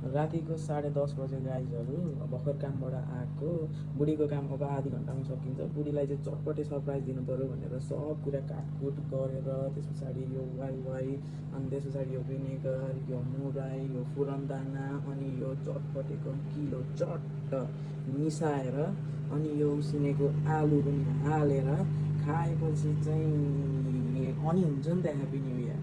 रातिको 10:30 बजे गाइजहरू भर्खर कामबाट आएको। बुढीको काम अब आधी घन्टामा सकिन्छ। बुढीलाई चाहिँ चटपटे सरप्राइज दिनु पऱ्यो भनेर सब कुरा काटकुट गरेर त्यस पछाडि यो वाइ अनि त्यस पछाडि यो भिनेगर, यो मुराई, यो फुरनदाना अनि यो चटपटेको किलो चट्ट मिसाएर अनि यो उसिनेको आलु पनि हालेर खाएपछि चाहिँ अनि हुन्छ नि त ह्याप्पी न्यू इयर।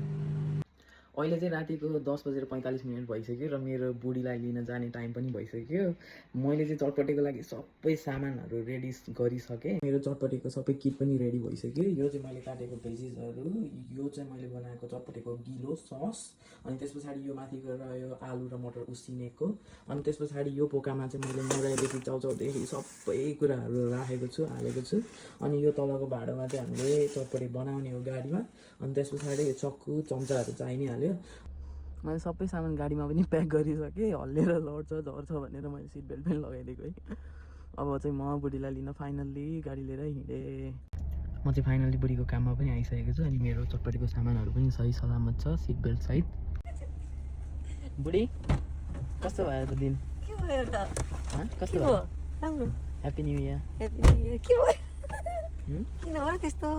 अहिले चाहिँ रातिको 10:45 भइसक्यो र मेरो बुढीलाई लिन जाने टाइम पनि भइसक्यो। मैले चाहिँ चटपटेको लागि सबै सामानहरू रेडी गरिसकेँ। मेरो चटपटेको सबै किट पनि रेडी भइसक्यो। यो चाहिँ मैले काटेको भेजिसहरू, यो चाहिँ मैले बनाएको चटपटेको गिलो सस, अनि त्यस पछाडि यो माथिको रह्यो आलु र मटर उसिनेको, अनि त्यस पछाडि यो पोकामा चाहिँ मैले मुराईदेखि चाउचाउदेखि सबै कुराहरू राखेको छु, हालेको छु। अनि यो तलको भाँडोमा चाहिँ हामीले चटपटे बनाउने हो गाडीमा। अनि त्यस पछाडि चक्कु चम्चाहरू चाहिने हाल्यो। मैले सबै सामान गाडीमा पनि प्याक गरिसकेँ। हल्लिएर लड्छ झर्छ भनेर मैले सिट बेल्ट पनि लगाइदिएको है। अब चाहिँ म बुढीलाई लिन फाइनल्ली गाडी लिएर हिँडेँ। म चाहिँ फाइनल्ली बुढीको काममा पनि आइसकेको छु। अनि मेरो चटपटेको सामानहरू पनि सही सलामत छ सिट बेल्ट सहित। बुढी कस्तो भयो त दिन? के भयो त? कस्तो भयो? राम्रो। Happy new year. Happy new year. के भयो? किन हो त्यस्तो?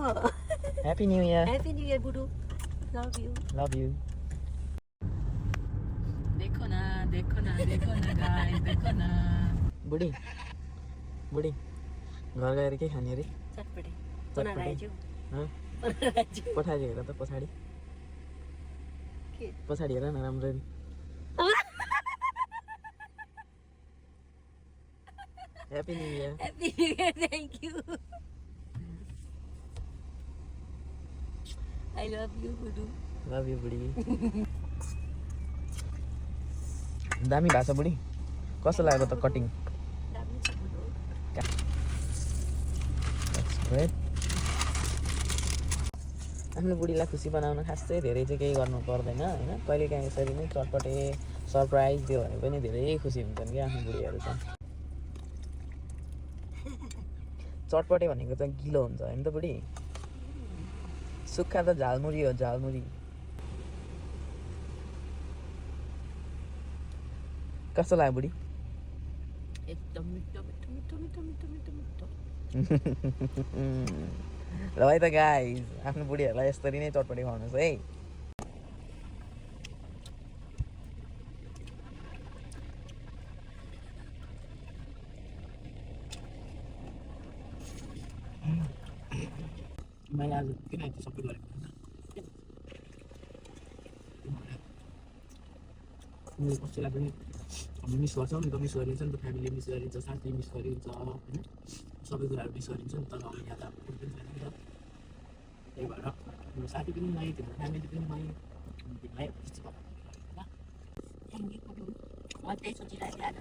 Happy new year. Happy new year बुढु। Love you. Love you. देखो ना देखो ना देखो ना गाइस देखो ना। बुढी बुढी घर गएर के खाने अरे? चटपटे चटपटे पठाइदियो हेर त पछाडि पछाडि हेर न राम्ररी। Happy new year. Happy new year. Thank you. I love you बुढु। लभ यू बुढी। दामी भएको छ बुढी। कस्तो लाग्यो त कटिङ? दामी छ बुढु। आफ्नो बुढीलाई खुसी बनाउन खासै धेरै चाहिँ केही गर्नु पर्दैन होइन। कहिलेकाहीँ यसरी नै चटपटे सरप्राइज दियो भने पनि धेरै खुसी हुन्छन् क्या आफ्नो बुढीहरू चाहिँ। चटपटे भनेको चाहिँ गिलो हुन्छ होइन त बुढी? सुक्खा त झालमुरी हो झालमुरी। कस्तो लाग्यो बुढी? एकदम मिठो मिठो मिठो मिठो मिठो मिठो मिठो। ल है त गाइस आफ्नो बुढीहरूलाई यसरी नै चटपटे खुवाउनुहोस् है। मैले आज किन यति सबै गरेको मैले कसैलाई पनि हामी मिस गर्छौँ नि त। मिस गरिन्छ नि त, फ्यामिली मिस गरिन्छ, साथी मिस गरिन्छ होइन, सबै कुराहरू मिस गरिन्छ नि त। अब यहाँ त पनि छैन नि त। त्यही भएर तिम्रो साथी पनि नआइ, तिम्रो फ्यामिली पनि नआइ, तिमीलाई खुसी भयो थ्याङ्क यू बुढु। म त्यही सोचिरहेको आज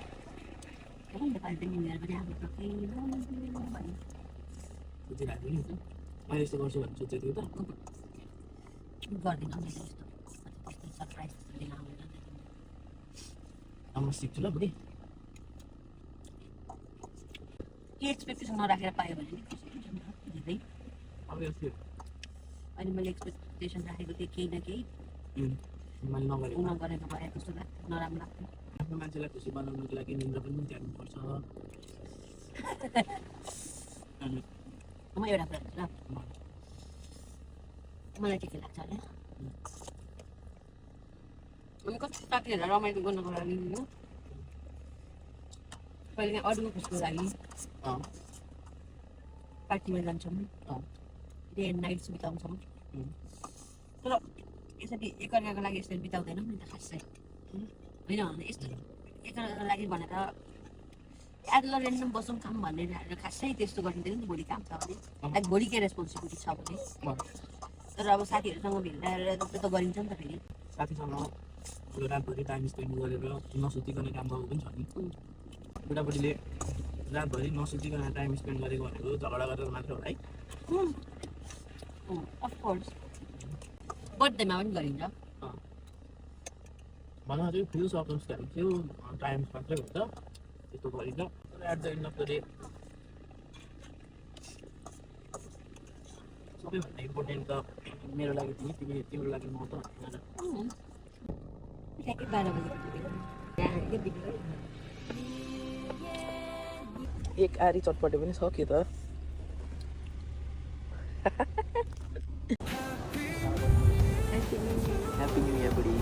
नेपाली पनि न्यु इयर पनि आएको छ कि भन्ने सोचिरहेको नि त। मैले यस्तो गर्छु भनेर सोचेको थियो त। गर्दिनँ मैले यस्तो कस्तो सरप्राइज दिन आउँदैन। म सिक्छु ल बुढी। के एक्सपेक्टेसन नराखेर पायो भने नि खुसी हुन्छ नि त धेरै। अब यो अनि मैले एक्सपेक्टेसन राखेको थिएँ केही न केही मैले नगरेको नगरेको भए कस्तो लाग्थ्यो, नराम्रो लाग्थ्यो। आफ्नो मान्छेलाई खुसी बनाउनुको लागि निन्द्रा पनि त्याग्नुपर्छ। म एउटा कुरा भन्छु ल, मलाई के लाग्छ भने हामी कस्तो साथीहरूलाई रमाइलो गर्नको लागि होइन, कहिलेकाहीँ अरूको खुसीको लागि पार्टीमा जान्छौँ, डे एन्ड नाइट्स बिताउँछौँ। तर यसरी एकअर्काको लागि यसरी बिताउँदैनौँ नि त खासै होइन। यस्तो एकअर्काको लागि भनेर आज ल रेन्डम बसौँ खाऊँ भन्ने खासै त्यस्तो गरिँदैन नि। भोलि काम छ भने लाइक भोलि के रेस्पोन्सिबिलिटी छ भने। तर अब साथीहरूसँग भेटाएर त्यो त गरिन्छ नि त। फेरि साथीसँग रातभरि टाइम स्पेन्ड गरेर नसुतिकन काम गरेको पनि छ नि। बुढाबुढीले रातभरि नसुतिकन टाइम स्पेन्ड गरेको भनेको झगडा गरेर मात्र हो है। अफकोर्स बर्थडेमा पनि गरिन्छ। भनौँ चाहिँ फ्यु सर्कमस्टान्स फ्यु टाइम्स मात्रै हुन्छ त्यस्तो गरिन्छ। तर at the end of the day सबैभन्दा इम्पोर्टेन्ट त मेरो लागि तिमी, तिम्रो लागि म त होइन। 12 बजी यो भिडियो एक आरी चटपटे पनि सक्यो त ह्याप्पी न्यू इयर बुढी